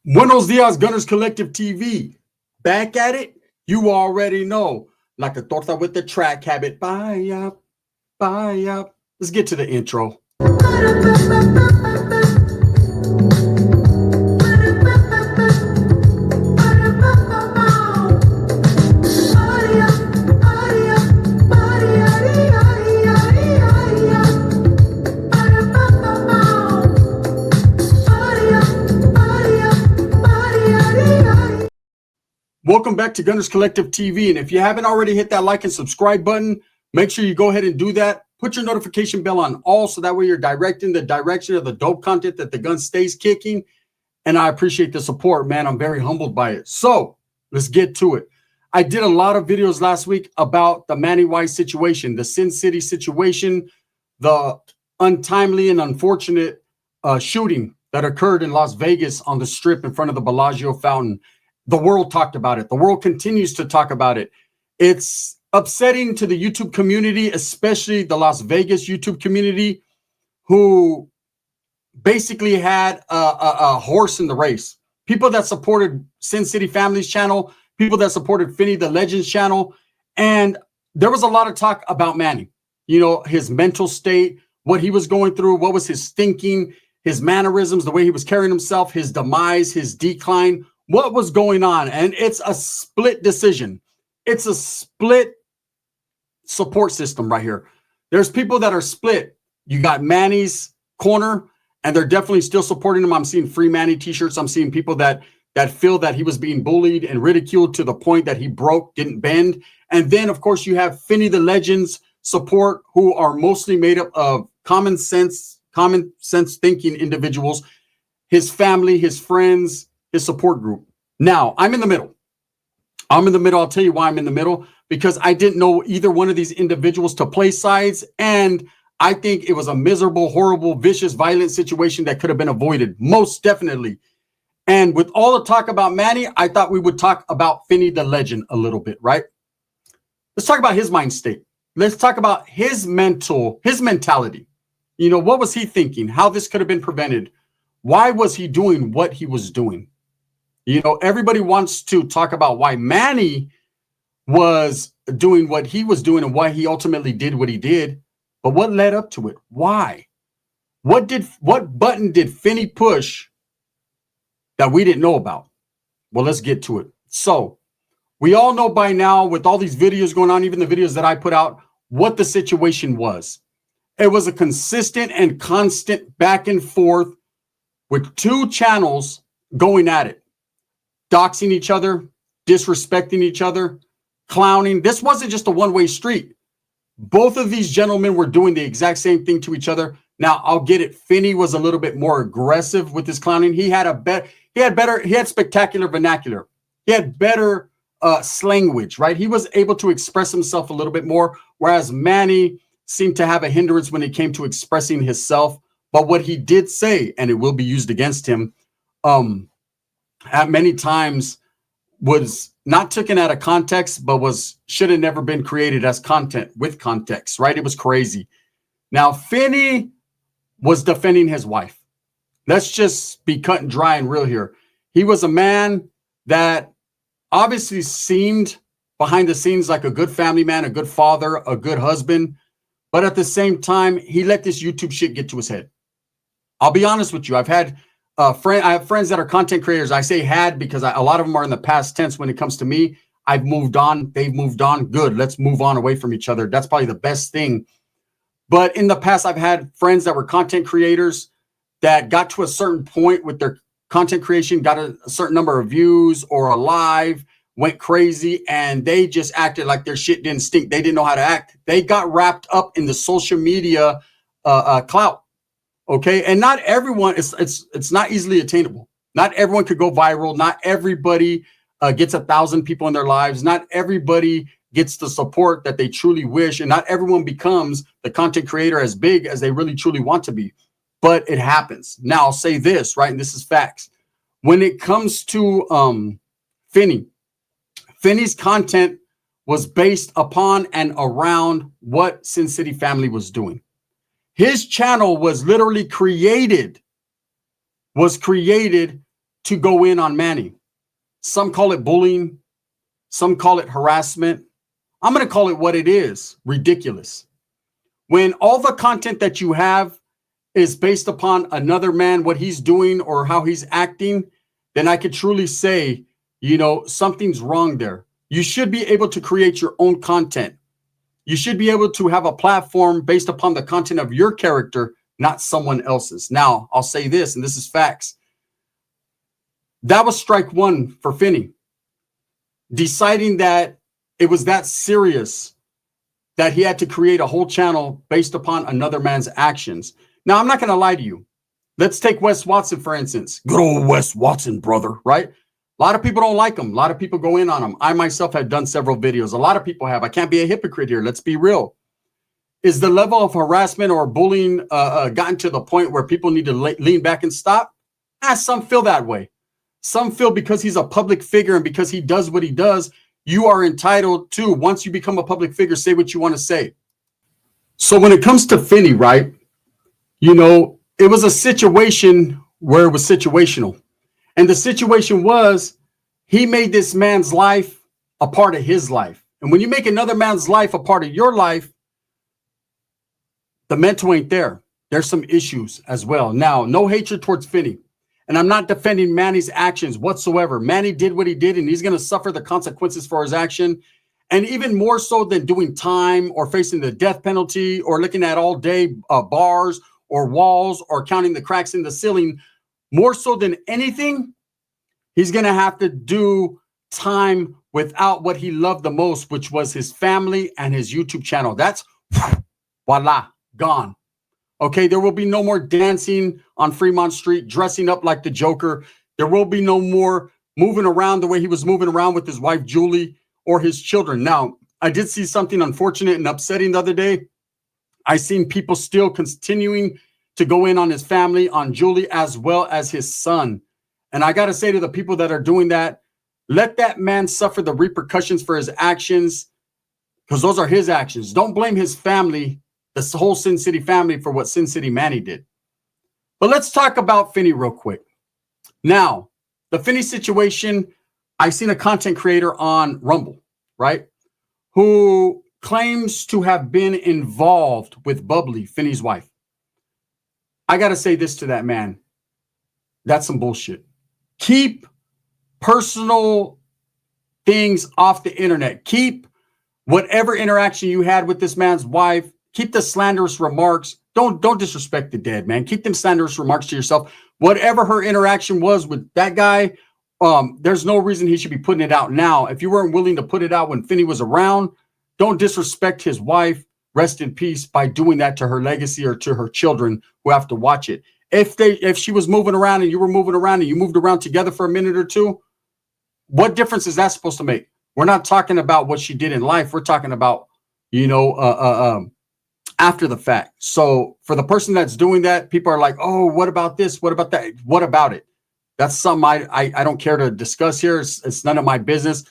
Buenos dias, Gunners Collective TV. Back at it, you already know. Like a torta with the track habit. Bye up, bye up. Let's get to the intro. Welcome back to Gunners Collective TV. And if you haven't already hit that like and subscribe button, make sure you go ahead and do that. Put your notification bell on all so that way you're directing the direction of the dope content that the gun stays kicking. And I appreciate the support, man. I'm very humbled by it. So let's get to it. I did a lot of videos last week about the Manny situation, the Sincity situation, the untimely and unfortunate shooting that occurred in Las Vegas on the Strip in front of the Bellagio fountain. The world talked about it. The world continues to talk about it. It's upsetting to the YouTube community, especially the Las Vegas YouTube community, who basically had a horse in the race. People that supported Sincity Family's channel, people that supported Finny the Legends channel. And there was a lot of talk about Manny, you know, his mental state, what he was going through, what was his thinking, his mannerisms, the way he was carrying himself, his demise, his decline. What was going on? And it's a split decision. It's a split support system right here. There's people that are split. You got Manny's corner, and they're definitely still supporting him. I'm seeing free Manny t-shirts. I'm seeing people that feel that he was being bullied and ridiculed to the point that he broke, didn't bend. And then, of course, you have Finny the Legends support, who are mostly made up of common sense thinking individuals, his family, his friends, his support group. Now, I'm in the middle. I'll tell you why I'm in the middle, because I didn't know either one of these individuals to play sides. And I think it was a miserable, horrible, vicious, violent situation that could have been avoided. Most definitely. And with all the talk about Manny, I thought we would talk about Finny the Legend a little bit, right? Let's talk about his mind state. Let's talk about his mentality. You know, what was he thinking? How this could have been prevented? Why was he doing what he was doing? You know, everybody wants to talk about why Manny was doing what he was doing and why he ultimately did what he did. But what led up to it? Why? What button did Finny push that we didn't know about? Well, let's get to it. So we all know by now, with all these videos going on, even the videos that I put out, what the situation was. It was a consistent and constant back and forth with two channels going at it. Doxing each other, disrespecting each other, clowning. This wasn't just a one-way street. Both of these gentlemen were doing the exact same thing to each other. Now, I'll get it. Finny was a little bit more aggressive with his clowning. He had spectacular vernacular. He had better slanguage, right? He was able to express himself a little bit more, whereas Manny seemed to have a hindrance when it came to expressing himself. But what he did say, and it will be used against him, at many times was not taken out of context, but should have never been created as content with context, right? It was crazy. Now, Finny was defending his wife. Let's just be cut and dry and real here. He was a man that obviously seemed behind the scenes like a good family man, a good father, a good husband. But at the same time, he let this YouTube shit get to his head. I'll be honest with you. I have friends that are content creators. I say had because a lot of them are in the past tense when it comes to me. I've moved on. They've moved on. Good. Let's move on away from each other. That's probably the best thing. But in the past, I've had friends that were content creators that got to a certain point with their content creation, got a certain number of views or a live, went crazy, and they just acted like their shit didn't stink. They didn't know how to act. They got wrapped up in the social media clout. Okay, and not everyone, it's not easily attainable. Not everyone could go viral. Not everybody gets 1,000 people in their lives. Not everybody gets the support that they truly wish, and not everyone becomes the content creator as big as they really truly want to be. But it happens. Now, I'll say this, right, and this is facts. When it comes to Finny's content was based upon and around what Sincity Family was doing. His channel was literally created to go in on Manny. Some call it bullying. Some call it harassment. I'm going to call it what it is, ridiculous. When all the content that you have is based upon another man, what he's doing or how he's acting, then I could truly say, something's wrong there. You should be able to create your own content. You should be able to have a platform based upon the content of your character, not someone else's. Now, I'll say this, and this is facts. That was strike one for Finny. Deciding that it was that serious that he had to create a whole channel based upon another man's actions. Now, I'm not going to lie to you. Let's take Wes Watson, for instance. Good old Wes Watson, brother, right? A lot of people don't like him. A lot of people go in on him. I myself have done several videos. A lot of people have. I can't be a hypocrite here. Let's be real. Is the level of harassment or bullying gotten to the point where people need to lean back and stop? Some feel that way. Some feel because he's a public figure and because he does what he does, you are entitled to, once you become a public figure, say what you want to say. So when it comes to Finny, right, it was a situation where it was situational. And the situation was he made this man's life a part of his life. And when you make another man's life a part of your life, the mental ain't there. There's some issues as well. Now, no hatred towards Finny. And I'm not defending Manny's actions whatsoever. Manny did what he did, and he's going to suffer the consequences for his action. And even more so than doing time or facing the death penalty or looking at all day bars or walls or counting the cracks in the ceiling, more so than anything, he's going to have to do time without what he loved the most, which was his family and his YouTube channel. That's voila, gone. Okay, there will be no more dancing on Fremont Street, dressing up like the Joker. There will be no more moving around the way he was moving around with his wife, Julie, or his children. Now, I did see something unfortunate and upsetting the other day. I seen people still continuing to go in on his family, on Julie, as well as his son. And I got to say to the people that are doing that, let that man suffer the repercussions for his actions, because those are his actions. Don't blame his family, the whole Sin City family, for what Sin City Manny did. But let's talk about Finny real quick. Now, the Finny situation, I seen a content creator on Rumble, right, who claims to have been involved with Bubbly, Finny's wife. I got to say this to that man. That's some bullshit. Keep personal things off the internet. Keep whatever interaction you had with this man's wife. Keep the slanderous remarks. Don't disrespect the dead, man. Keep them slanderous remarks to yourself. Whatever her interaction was with that guy, there's no reason he should be putting it out now. If you weren't willing to put it out when Finny was around, don't disrespect his wife. Rest in peace by doing that to her legacy or to her children who have to watch it. If she was moving around and you were moving around and you moved around together for a minute or two, what difference is that supposed to make? We're not talking about what she did in life. We're talking about, after the fact. So for the person that's doing that, people are like, oh, what about this? What about that? What about it? That's something I don't care to discuss here. It's none of my business.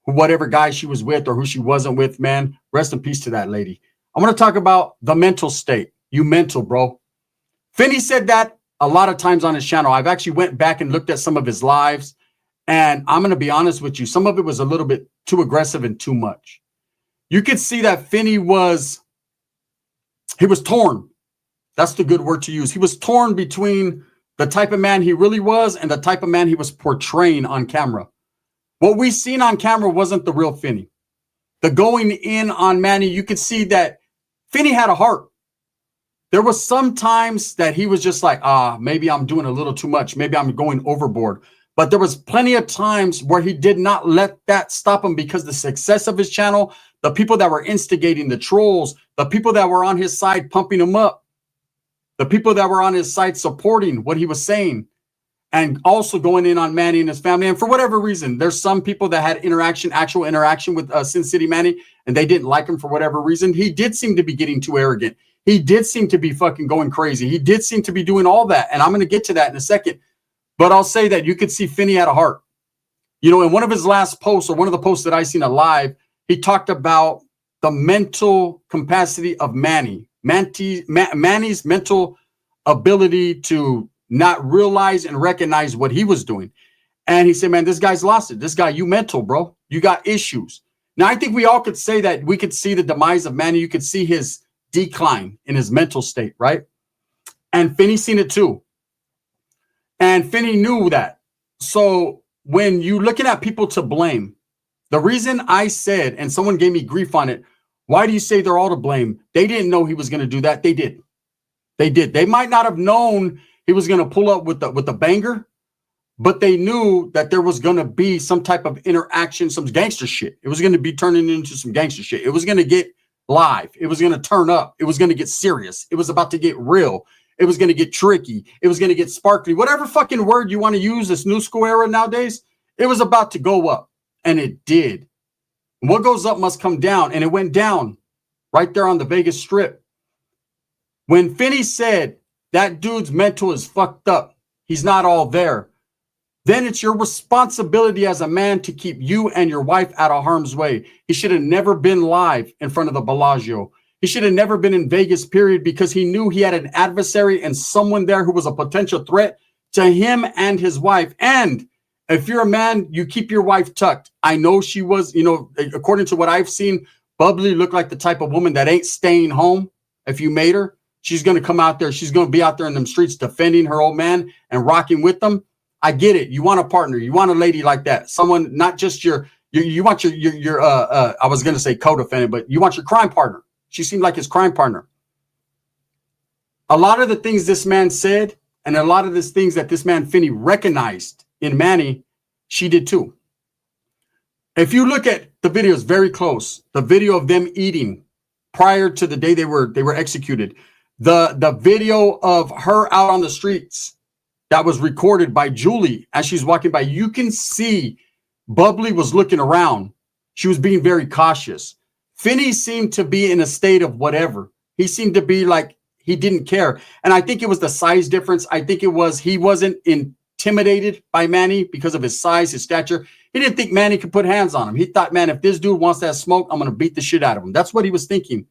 Whatever guy she was with or who she wasn't with, man, rest in peace to that lady. I want to talk about the mental state. You mental, bro. Finny said that a lot of times on his channel. I've actually went back and looked at some of his lives, and I'm going to be honest with you. Some of it was a little bit too aggressive and too much. You could see that Finny was torn. That's the good word to use. He was torn between the type of man he really was and the type of man he was portraying on camera. What we seen on camera wasn't the real Finny. The going in on Manny, you could see that Finny had a heart. There was some times that he was just like, maybe I'm doing a little too much. Maybe I'm going overboard. But there was plenty of times where he did not let that stop him, because the success of his channel, the people that were instigating, the trolls, the people that were on his side pumping him up, the people that were on his side supporting what he was saying, and also going in on Manny and his family. And for whatever reason, there's some people that had actual interaction with Sin City Manny, and they didn't like him for whatever reason. He did seem to be getting too arrogant. He did seem to be fucking going crazy. He did seem to be doing all that. And I'm going to get to that in a second. But I'll say that you could see Finny had a heart. In one of his last posts, or one of the posts that I seen alive, he talked about the mental capacity of Manny. Manny's mental ability to not realize and recognize what he was doing. And he said, man, this guy's lost it. This guy, you mental, bro. You got issues. Now, I think we all could say that we could see the demise of Manny. You could see his decline in his mental state, right? And Finny seen it too. And Finny knew that. So when you're looking at people to blame, the reason I said, and someone gave me grief on it, why do you say they're all to blame? They didn't know he was going to do that. They did. They did. They might not have known he was going to pull up with the banger, but they knew that there was going to be some type of interaction, some gangster shit. It was going to be turning into some gangster shit. It was going to get live. It was going to turn up. It was going to get serious. It was about to get real. It was going to get tricky. It was going to get sparkly. Whatever fucking word you want to use, this new school era nowadays, it was about to go up. And it did. What goes up must come down. And it went down right there on the Vegas Strip. When Finny said that dude's mental is fucked up, he's not all there, then it's your responsibility as a man to keep you and your wife out of harm's way. He should have never been live in front of the Bellagio. He should have never been in Vegas, period, because he knew he had an adversary and someone there who was a potential threat to him and his wife. And if you're a man, you keep your wife tucked. I know she was, according to what I've seen, Bubbly looked like the type of woman that ain't staying home. If you made her, she's going to come out there. She's going to be out there in them streets defending her old man and rocking with them. I get it. You want a partner. You want a lady like that. Someone, not just you want your I was going to say co-defendant, but you want your crime partner. She seemed like his crime partner. A lot of the things this man said and a lot of these things that this man Finny recognized in Manny, she did too. If you look at the videos very close, the video of them eating prior to the day they were executed, the video of her out on the streets that was recorded by Julie as she's walking by, you can see Bubbly was looking around. She was being very cautious. Finny seemed to be in a state of whatever. He seemed to be like he didn't care. And I think it was the size difference. I think it was he wasn't intimidated by Manny because of his size, his stature. He didn't think Manny could put hands on him. He thought, man, if this dude wants that smoke, I'm going to beat the shit out of him. That's what he was thinking.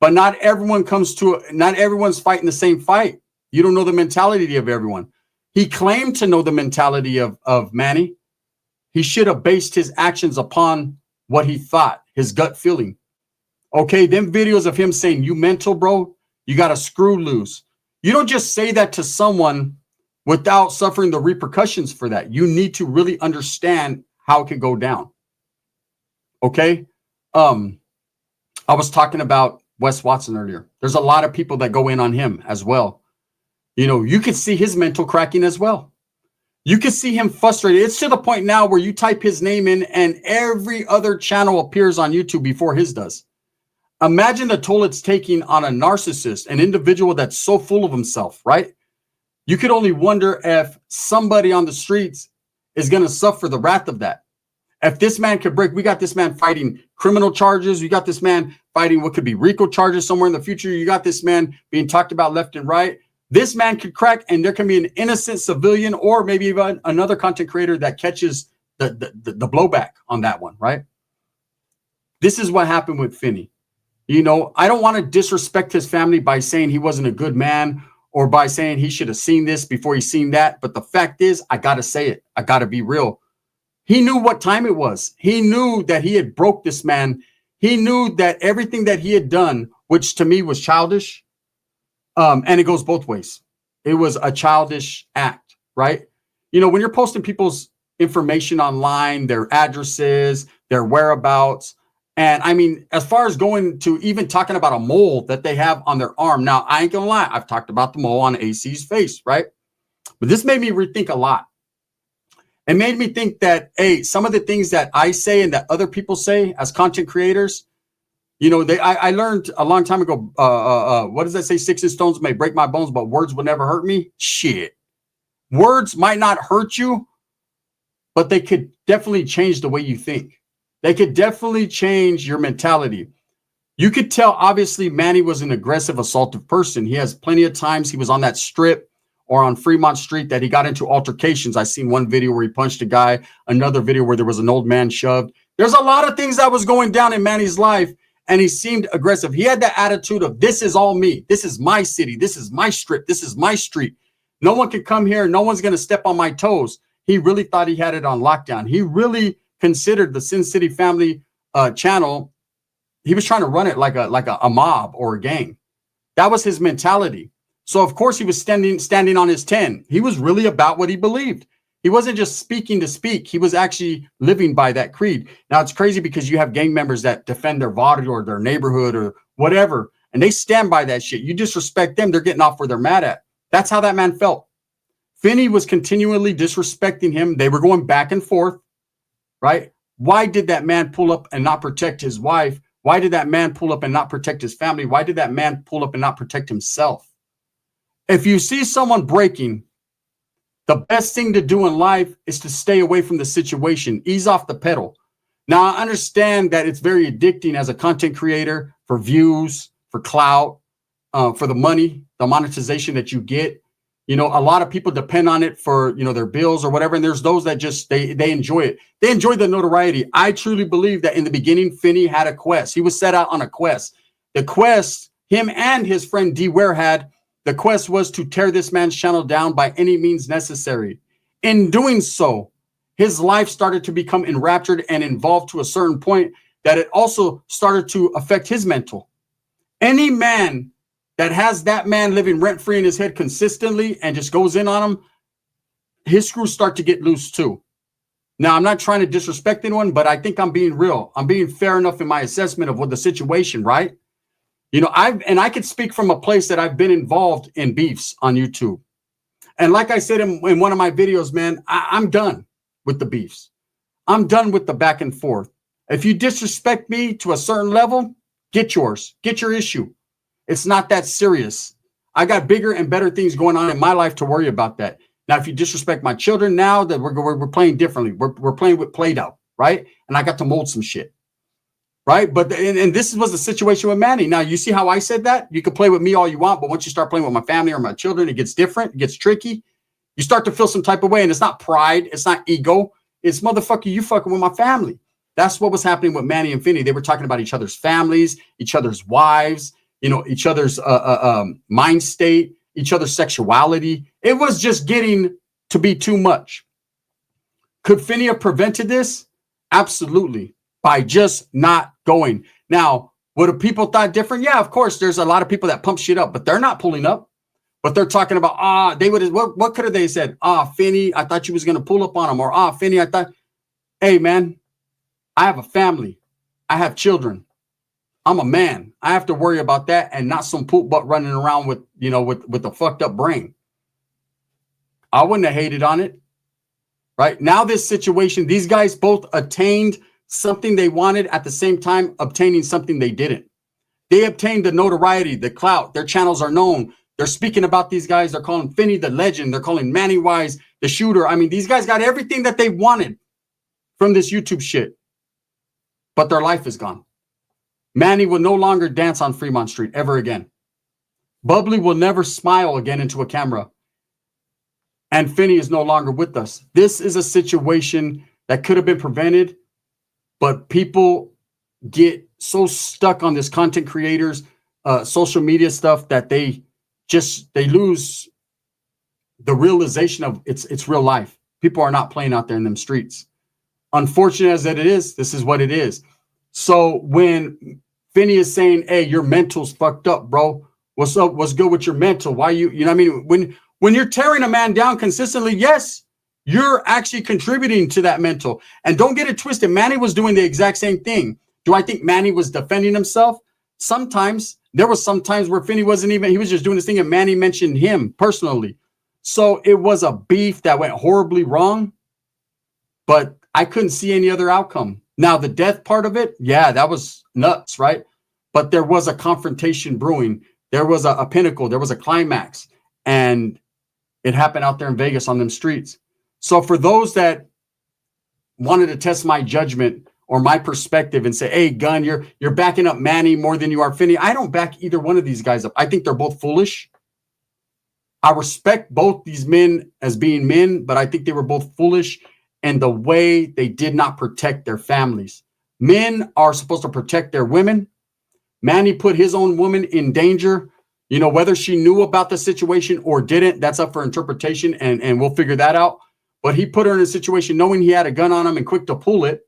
But not everyone's fighting the same fight. You don't know the mentality of everyone. He claimed to know the mentality of Manny. He should have based his actions upon what he thought, his gut feeling. Okay, them videos of him saying, you mental, bro, you got to screw loose. You don't just say that to someone without suffering the repercussions for that. You need to really understand how it can go down. Okay? I was talking about Wes Watson earlier. There's a lot of people that go in on him as well. You could see his mental cracking as well. You can see him frustrated. It's to the point now where you type his name in and every other channel appears on YouTube before his does. Imagine the toll it's taking on a narcissist, an individual that's so full of himself, right? You could only wonder if somebody on the streets is going to suffer the wrath of that. If this man could break, we got this man fighting criminal charges. You got this man fighting what could be RICO charges somewhere in the future. You got this man being talked about left and right. This man could crack and there can be an innocent civilian or maybe even another content creator that catches the blowback on that one, right? This is what happened with Finny. I don't want to disrespect his family by saying he wasn't a good man or by saying he should have seen this before he seen that. But the fact is, I got to say it. I got to be real. He knew what time it was. He knew that he had broke this man. He knew that everything that he had done, which to me was childish, and it goes both ways. It was a childish act, right? When you're posting people's information online, their addresses, their whereabouts, and I mean, as far as going to even talking about a mole that they have on their arm. Now, I ain't gonna lie. I've talked about the mole on AC's face, right? But this made me rethink a lot. It made me think that, hey, some of the things that I say and that other people say as content creators, I learned a long time ago, what does that say? 6 stones may break my bones, but words will never hurt me. Shit. Words might not hurt you, but they could definitely change the way you think. They could definitely change your mentality. You could tell, obviously, Manny was an aggressive, assaultive person. He has plenty of times he was on that strip or on Fremont Street that he got into altercations. I seen one video where he punched a guy, another video where there was an old man shoved. There's a lot of things that was going down in Manny's life, and he seemed aggressive. He had the attitude of, this is all me. This is my city. This is my strip. This is my street. No one can come here. No one's going to step on my toes. He really thought he had it on lockdown. He really considered the Sin City family channel. He was trying to run it like a mob or a gang. That was his mentality. So of course he was standing on his 10. He was really about what he believed. He wasn't just speaking to speak. He was actually living by that creed. Now it's crazy because you have gang members that defend their barrio or their neighborhood or whatever, and they stand by that shit. You disrespect them, they're getting off where they're mad at. That's how that man felt. Finny was continually disrespecting him. They were going back and forth, right? Why did that man pull up and not protect his wife? Why did that man pull up and not protect his family? Why did that man pull up and not protect himself? If you see someone breaking, the best thing to do in life is to stay away from the situation. Ease off the pedal. Now, I understand that it's very addicting as a content creator for views, for clout, for the money, the monetization that you get. You know, a lot of people depend on it for, you know, their bills or whatever. And there's those that just, they enjoy it. They enjoy the notoriety. I truly believe that in the beginning, Finny had a quest. He was set out on a quest. The quest, him and his friend D Ware had, the quest was to tear this man's channel down by any means necessary. In doing so, his life started to become enraptured and involved to a certain point that it also started to affect his mental. Any man that has that man living rent-free in his head consistently and just goes in on him, his screws start to get loose too. Now, I'm not trying to disrespect anyone, but I think I'm being real. I'm being fair enough in my assessment of what the situation, right? You know, I could speak from a place that I've been involved in beefs on YouTube. And like I said in one of my videos, man, I'm done with the beefs. I'm done with the back and forth. If you disrespect me to a certain level, get yours. Get your issue. It's not that serious. I got bigger and better things going on in my life to worry about that. Now, if you disrespect my children now, that we're playing differently. We're playing with Play-Doh, right? And I got to mold some shit. Right. But and this was the situation with Manny. Now, you see how I said that? You can play with me all you want, but once you start playing with my family or my children, it gets different. It gets tricky. You start to feel some type of way. And it's not pride. It's not ego. It's motherfucker, you fucking with my family. That's what was happening with Manny and Finny. They were talking about each other's families, each other's wives, you know, each other's mind state, each other's sexuality. It was just getting to be too much. Could Finny have prevented this? Absolutely. By just not going. Now, would have people thought different? Yeah, of course. There's a lot of people that pump shit up, but they're not pulling up. But they're talking about, they would have, what could have they said? Finny, I thought you was going to pull up on him. Or, Finny, I thought, hey, man, I have a family. I have children. I'm a man. I have to worry about that and not some poop butt running around with, you know, with a fucked up brain. I wouldn't have hated on it. Right now, this situation, these guys both attained something they wanted at the same time obtaining something they didn't. They obtained the notoriety, the clout. Their channels are known. They're speaking about these guys. They're calling Finny the legend. They're calling Manny Wise the shooter. I mean, these guys got everything that they wanted from this YouTube shit, but their life is gone. Manny will no longer dance on Fremont Street ever again. Bubbly will never smile again into a camera. And Finny is no longer with us. This is a situation that could have been prevented. But people get so stuck on this content creators, social media stuff that they lose the realization of it's real life. People are not playing out there in them streets. Unfortunate as that it is, this is what it is. So when Finny is saying, hey, your mental's fucked up, bro. What's up? What's good with your mental? Why you know what I mean? When you're tearing a man down consistently, yes, you're actually contributing to that mental. And don't get it twisted. Manny was doing the exact same thing. Do I think Manny was defending himself? Sometimes. There was some times where Finny wasn't even, he was just doing this thing and Manny mentioned him personally. So it was a beef that went horribly wrong, but I couldn't see any other outcome. Now, the death part of it, yeah, that was nuts, right? But there was a confrontation brewing. There was a pinnacle. There was a climax. And it happened out there in Vegas on them streets. So for those that wanted to test my judgment or my perspective and say, hey, Gun, you're backing up Manny more than you are Finny. I don't back either one of these guys up. I think they're both foolish. I respect both these men as being men, but I think they were both foolish in the way they did not protect their families. Men are supposed to protect their women. Manny put his own woman in danger You know, whether she knew about the situation or didn't, that's up for interpretation, and we'll figure that out. But he put her in a situation knowing he had a gun on him and quick to pull it.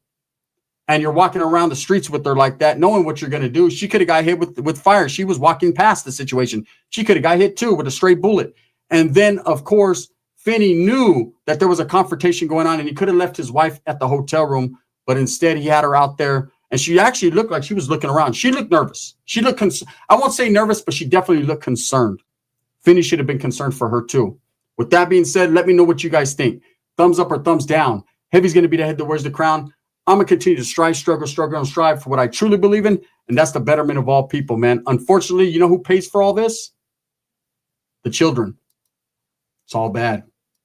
And you're walking around the streets with her like that, knowing what you're going to do. She could have got hit with fire. She was walking past the situation. She could have got hit too with a straight bullet. And then, of course, Finny knew that there was a confrontation going on, and he could have left his wife at the hotel room, but instead he had her out there, and she actually looked like she was looking around. She looked nervous. She looked, I won't say nervous, but she definitely looked concerned. Finny should have been concerned for her too. With that being said, let me know what you guys think. Thumbs up or thumbs down. Heavy's going to be the head that wears the crown. I'm going to continue to strive, struggle, and strive for what I truly believe in, and that's the betterment of all people, man. Unfortunately, you know who pays for all this? The children. It's all bad.